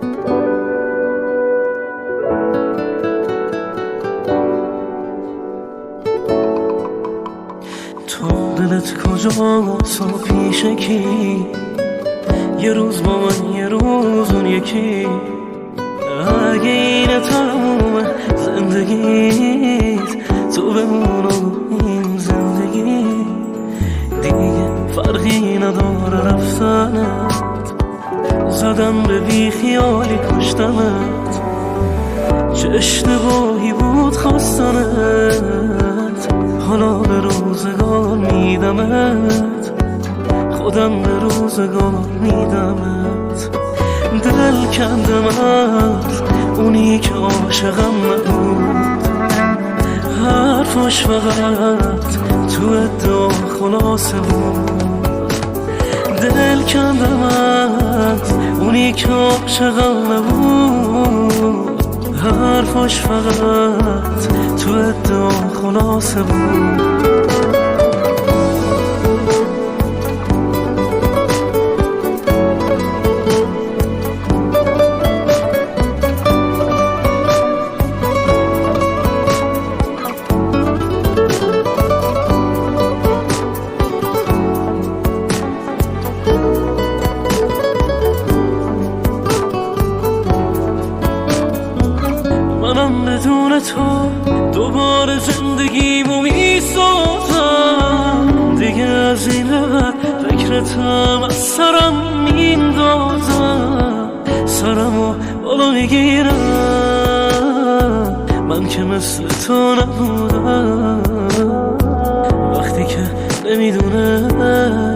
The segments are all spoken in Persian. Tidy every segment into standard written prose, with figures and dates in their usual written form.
تو دلت کجاست و پیش کی؟ یه روز با من یه روز اون یکی. اگه اینه تموم زندگیت تو بمون و این زندگی دیگه فرقی نداره رفتنت. زدم به بی خیالی کشتمت، چه اشتباهی بود خواستنت. حالا به روزگار میدمت، خودم به روزگار میدمت. دل کندمت اونی که عاشقم نبود، حرفاش فقط تو ادعا خلاصه بود. دل کندمت اونی که عاشقم نبود، حرفاش فقط تو ادعا خلاصه بود. منم بدون تو دوباره زندگیمو میسازم. دیگه از این لحظه فکرتم از سرم میندازم. سرمو بالا میگیرم، من که مثل تو نبودم. وقتی که نمیدونستی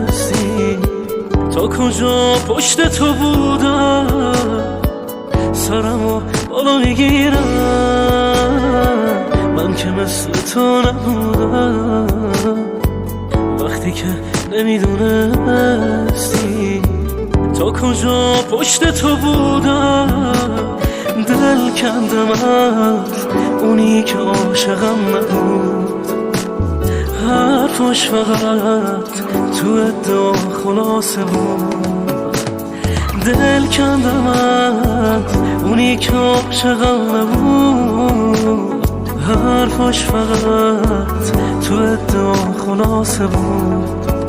تا کجا پشت تو بودم. سرمو بالا میگیرم، من که مثل تو نبودم. وقتی که نمیدونستی تا کجا پشت تو بودم. دل کندمت اونی که عاشقم نبود، حرفاش فقط تو ادعا خلاصه بود. دل کندمت اونی که عاشقم نبود، حرفاش فقط تو ادعا خلاصه بود.